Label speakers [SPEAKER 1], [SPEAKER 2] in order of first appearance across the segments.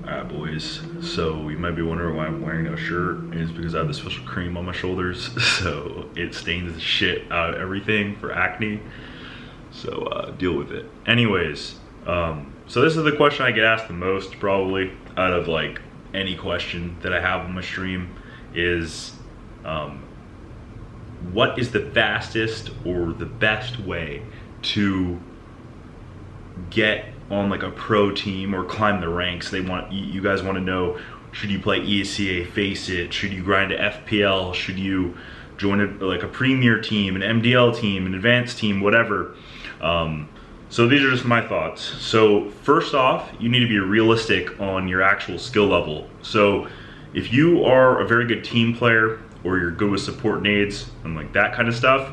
[SPEAKER 1] Alright boys, so you might be wondering why I'm wearing a shirt. It's because I have this special cream on my shoulders, so it stains the shit out of everything for acne. So deal with it. Anyways, so this is the question I get asked the most probably out of like any question that I have on my stream is what is the fastest or the best way to get on like a pro team or climb the ranks? You guys want to know, should you play ESCA, Face It? Should you grind to FPL? Should you join a premier team, an MDL team, an advanced team, whatever? So these are just my thoughts. So first off, you need to be realistic on your actual skill level. So if you are a very good team player or you're good with support nades and like that kind of stuff,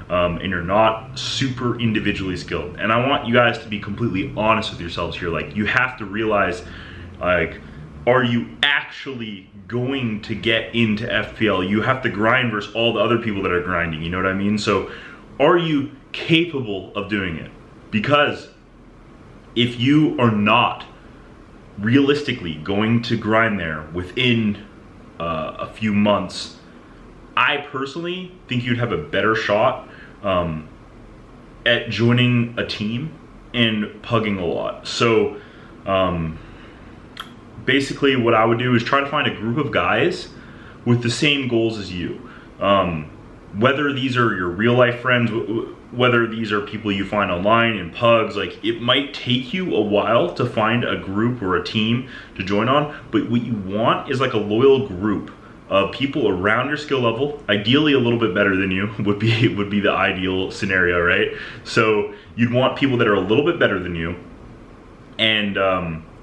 [SPEAKER 1] and you're not super individually skilled, and I want you guys to be completely honest with yourselves here. Like, you have to realize, like, are you actually going to get into FPL? You have to grind versus all the other people that are grinding, you know what I mean? So are you capable of doing it? Because if you are not realistically going to grind there within a few months, I personally think you'd have a better shot at joining a team and pugging a lot. So basically what I would do is try to find a group of guys with the same goals as you. Whether these are your real life friends, whether these are people you find online in pugs, like, it might take you a while to find a group or a team to join on, but what you want is like a loyal group of people around your skill level, ideally a little bit better than you would be the ideal scenario, right? So you'd want people that are a little bit better than you, and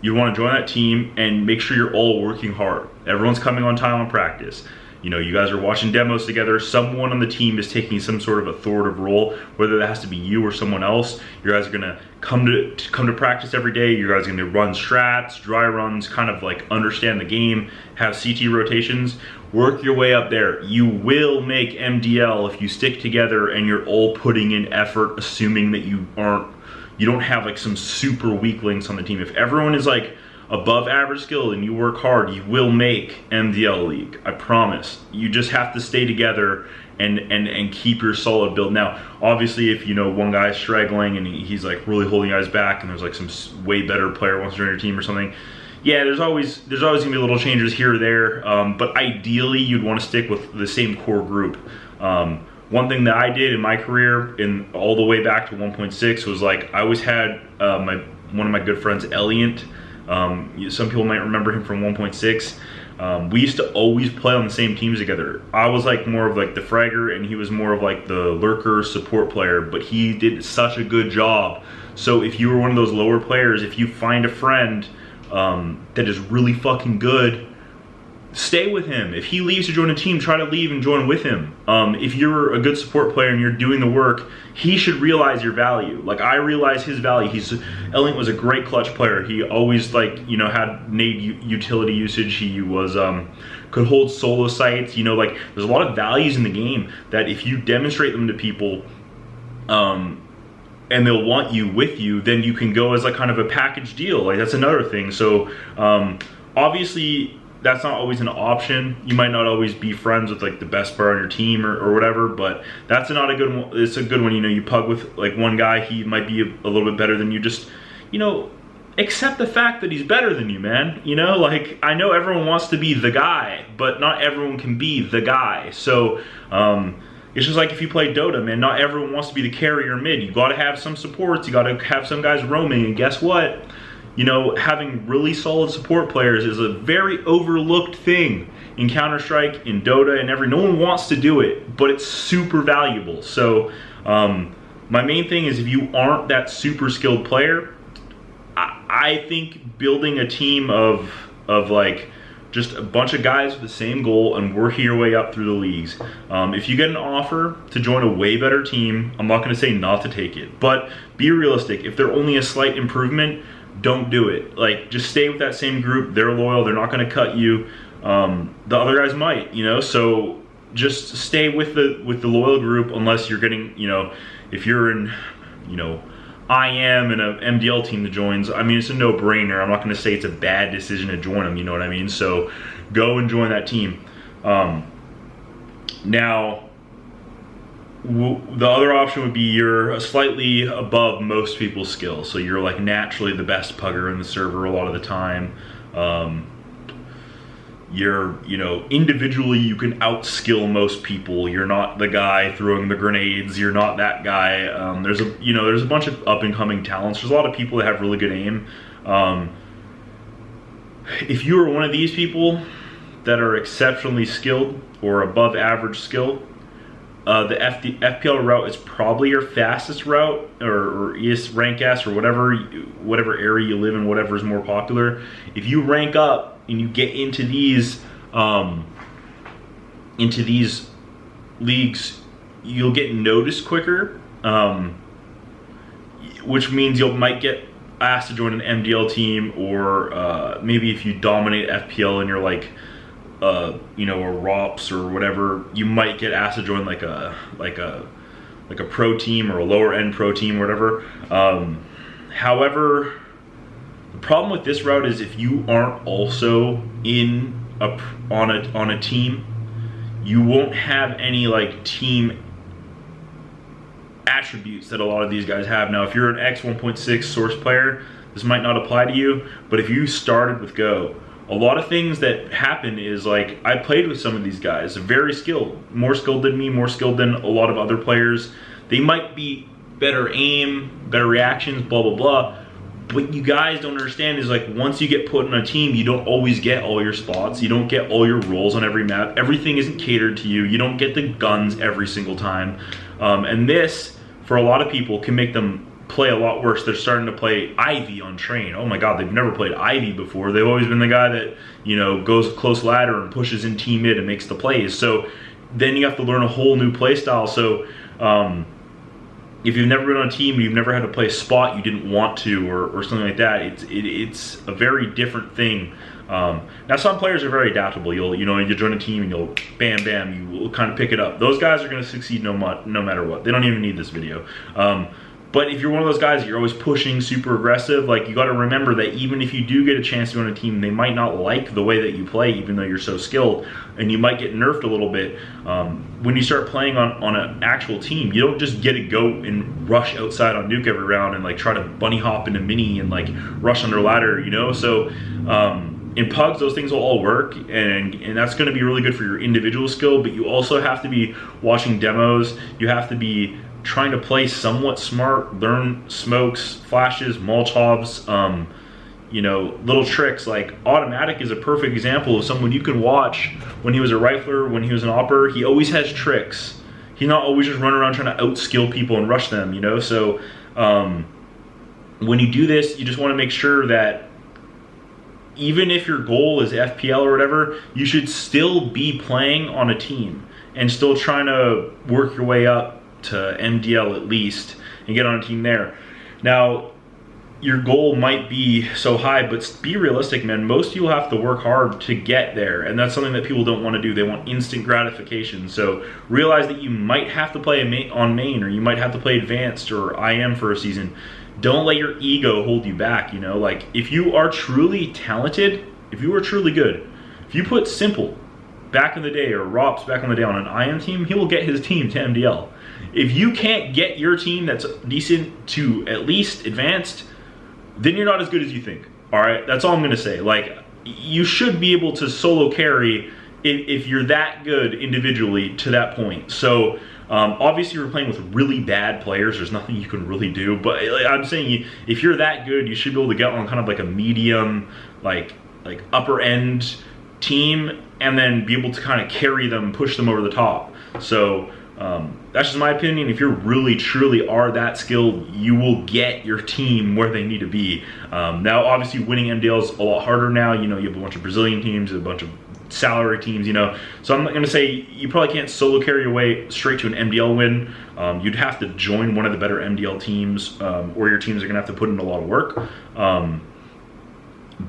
[SPEAKER 1] you want to join that team and make sure you're all working hard. Everyone's coming on time on practice. You know, you guys are watching demos together. Someone on the team is taking some sort of authoritative role, whether that has to be you or someone else. You guys are gonna come to practice every day. You guys are gonna run strats, dry runs, kind of like understand the game, have CT rotations, work your way up there. You will make MDL if you stick together and you're all putting in effort, assuming that you don't have like some super weak links on the team. If everyone is like above average skill and you work hard, you will make MDL League, I promise. You just have to stay together and keep your solid build. Now, obviously, if you know one guy's struggling and he's like really holding guys back and there's like some way better player wants to join your team or something, yeah, there's always gonna be little changes here or there, but ideally you'd want to stick with the same core group. One thing that I did in my career, in all the way back to 1.6, was like, I always had one of my good friends, Elliot. Some people might remember him from 1.6. We used to always play on the same teams together. I was like more of like the fragger and he was more of like the lurker support player, but he did such a good job. So if you were one of those lower players, if you find a friend that is really fucking good, stay with him. If he leaves to join a team, try to leave and join with him. If you're a good support player and you're doing the work, he should realize your value. Like, I realize his value. Elliot was a great clutch player. He always, like, you know, had nade utility usage. He was could hold solo sites. You know, like, there's a lot of values in the game that if you demonstrate them to people, and they'll want you with you, then you can go as like kind of a package deal. Like, that's another thing. So obviously that's not always an option. You might not always be friends with like the best player on your team or whatever, but that's not a good one. It's a good one. You know, you pug with like one guy, he might be a little bit better than you. Just, you know, accept the fact that he's better than you, man. You know, like, I know everyone wants to be the guy, but not everyone can be the guy. So it's just like if you play Dota, man, not everyone wants to be the carrier mid. You gotta have some supports, you gotta have some guys roaming, and guess what? You know, having really solid support players is a very overlooked thing in Counter-Strike, in Dota, and no one wants to do it, but it's super valuable. So my main thing is, if you aren't that super skilled player, I think building a team of like just a bunch of guys with the same goal and working your way up through the leagues. If you get an offer to join a way better team, I'm not gonna say not to take it, but be realistic. If they're only a slight improvement, don't do it. Like, just stay with that same group. They're loyal, they're not gonna cut you. The other guys might, you know, so just stay with the loyal group, unless you're getting, you know, if you're in, you know, IM and an MDL team that joins, I mean, it's a no-brainer. I'm not going to say it's a bad decision to join them, you know what I mean? So go and join that team. Now, the other option would be you're slightly above most people's skill. So you're like naturally the best pugger in the server a lot of the time. You're, you know, individually you can outskill most people. You're not the guy throwing the grenades. You're not that guy. There's a bunch of up and coming talents. There's a lot of people that have really good aim. If you are one of these people that are exceptionally skilled or above average skill, the FPL route is probably your fastest route, or ES rank S, or whatever area you live in, whatever is more popular. If you rank up and you get into these leagues, you'll get noticed quicker, which means you might get asked to join an MDL team, or maybe if you dominate FPL and you're like, you know, a ROPS or whatever, you might get asked to join like a pro team or a lower end pro team or whatever. However, the problem with this route is if you aren't also on a team, you won't have any like team attributes that a lot of these guys have. Now, if you're an X 1.6 source player, this might not apply to you, but if you started with Go, a lot of things that happen is, like, I played with some of these guys, very skilled, more skilled than me, more skilled than a lot of other players. They might be better aim, better reactions, blah, blah, blah. What you guys don't understand is, like, once you get put in a team, you don't always get all your spots. You don't get all your roles on every map. Everything isn't catered to you. You don't get the guns every single time. And this, for a lot of people, can make them play a lot worse. They're starting to play Ivy on train. Oh my God, they've never played Ivy before. They've always been the guy that, you know, goes close ladder and pushes in team mid and makes the plays. So then you have to learn a whole new play style. So if you've never been on a team, you've never had to play a spot you didn't want to, or something like that, it's a very different thing. Now some players are very adaptable. You join a team and you'll bam bam, you will kind of pick it up. Those guys are going to succeed no matter what. They don't even need this video. But if you're one of those guys that you're always pushing, super aggressive, like, you got to remember that even if you do get a chance to go on a team, they might not like the way that you play, even though you're so skilled, and you might get nerfed a little bit. When you start playing on an actual team, you don't just get to go and rush outside on nuke every round and like try to bunny hop into mini and like rush under ladder, you know? So in pugs, those things will all work, and that's going to be really good for your individual skill, but you also have to be watching demos. You have to be trying to play somewhat smart, learn smokes, flashes, Molotovs, you know, little tricks. Like Automatic is a perfect example of someone you can watch when he was a rifler, when he was an opper. He always has tricks. He's not always just running around trying to outskill people and rush them, you know? So when you do this, you just want to make sure that even if your goal is FPL or whatever, you should still be playing on a team and still trying to work your way up to MDL at least and get on a team there. Now, your goal might be so high, but be realistic, man. Most of you will have to work hard to get there, and that's something that people don't want to do. They want instant gratification. So realize that you might have to play on main, or you might have to play advanced or IM for a season. Don't let your ego hold you back, you know? Like, if you are truly talented, if you are truly good, if you put Simple back in the day, or Rops back in the day, on an IM team, he will get his team to MDL. If you can't get your team that's decent to at least advanced, then you're not as good as you think. All right, that's all I'm gonna say. Like, you should be able to solo carry if you're that good individually to that point. So obviously you're playing with really bad players, there's nothing you can really do, but I'm saying if you're that good, you should be able to get on kind of like a medium, like upper end team, and then be able to kind of carry them, push them over the top. So that's just my opinion. If you really truly are that skilled, you will get your team where they need to be. Now obviously winning MDL is a lot harder now. You know, you have a bunch of Brazilian teams, a bunch of salary teams, you know. So I'm gonna say you probably can't solo carry your way straight to an MDL win. You'd have to join one of the better MDL teams, or your teams are gonna have to put in a lot of work.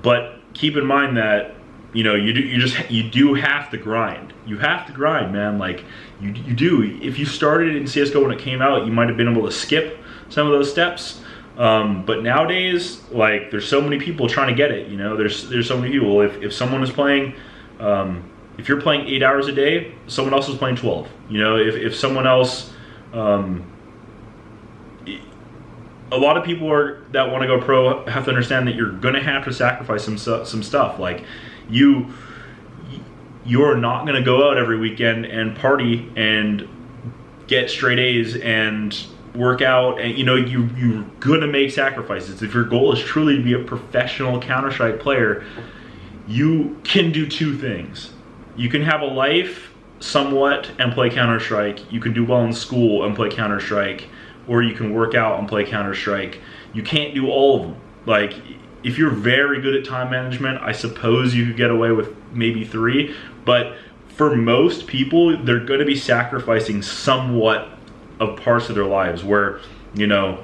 [SPEAKER 1] But keep in mind that, you know, you do have to grind. You have to grind, man. Like, you do. If you started in CSGO when it came out, you might have been able to skip some of those steps. But nowadays, like, there's so many people trying to get it. You know, there's so many people. If someone is playing, if you're playing 8 hours a day, someone else is playing 12. You know, if someone else, a lot of people that want to go pro have to understand that you're going to have to sacrifice some stuff. Like, you're not going to go out every weekend and party and get straight A's and work out, and you know, you're going to make sacrifices. If your goal is truly to be a professional Counter-Strike player, you can do two things. You can have a life somewhat and play Counter-Strike. You can do well in school and play Counter-Strike, or you can work out and play Counter-Strike. You can't do all of them. Like, if you're very good at time management, I suppose you could get away with maybe 3, but for most people, they're going to be sacrificing somewhat of parts of their lives where, you know,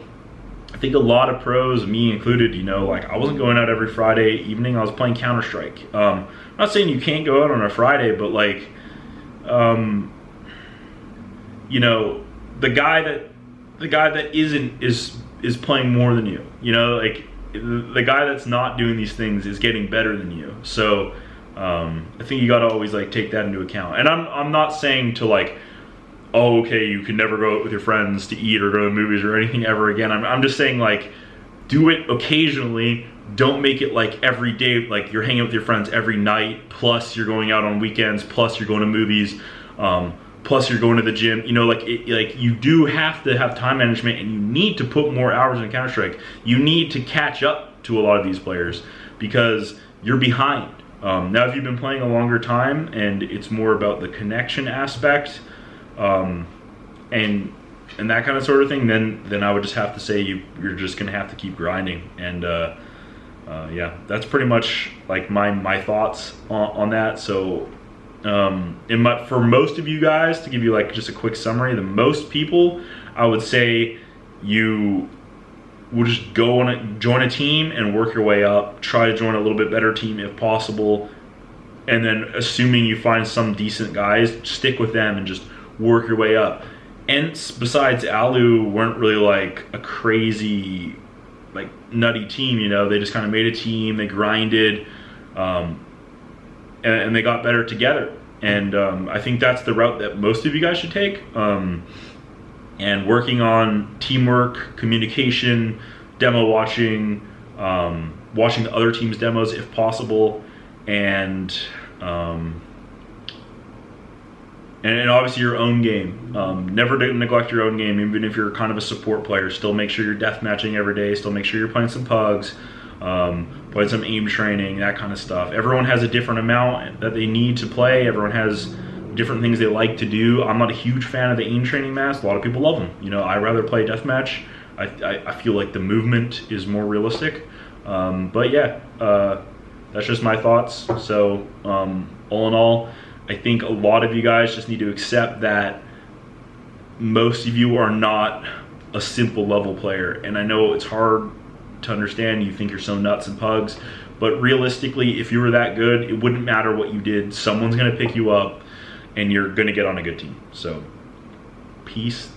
[SPEAKER 1] I think a lot of pros, me included, you know, like, I wasn't going out every Friday evening. I was playing Counter-Strike. I'm not saying you can't go out on a Friday, but like, you know, the guy that isn't is playing more than you. You know, like, the guy that's not doing these things is getting better than you. So I think you got to always, like, take that into account. And I'm not saying to, like, oh, okay, you can never go out with your friends to eat or go to the movies or anything ever again. I'm just saying, like, do it occasionally. Don't make it like every day, like you're hanging out with your friends every night, plus you're going out on weekends, plus you're going to movies, plus you're going to the gym. You know, like, you do have to have time management, and you need to put more hours in Counter-Strike. You need to catch up to a lot of these players because you're behind. Now, if you've been playing a longer time and it's more about the connection aspect, and that kind of sort of thing, then I would just have to say you're just gonna have to keep grinding. And yeah, that's pretty much like my thoughts on that. So for most of you guys, to give you like just a quick summary, the most people, I would say you would just join a team and work your way up. Try to join a little bit better team if possible, and then assuming you find some decent guys, stick with them and just work your way up. Ents, besides Alu, weren't really like a crazy, like, nutty team. You know, they just kind of made a team, they grinded, and they got better together. And I think that's the route that most of you guys should take. And working on teamwork, communication, demo watching, watching the other team's demos if possible, and obviously your own game. Never neglect your own game, even if you're kind of a support player. Still make sure you're deathmatching every day. Still make sure you're playing some pugs, playing some aim training, that kind of stuff. Everyone has a different amount that they need to play. Everyone has different things they like to do. I'm not a huge fan of the aim training maps. A lot of people love them. You know, I rather play deathmatch. I feel like the movement is more realistic. But yeah, that's just my thoughts. So all in all, I think a lot of you guys just need to accept that most of you are not a simple level player. And I know it's hard to understand. You think you're so nuts and pugs, but realistically, if you were that good, it wouldn't matter what you did. Someone's gonna pick you up and you're gonna get on a good team. So peace.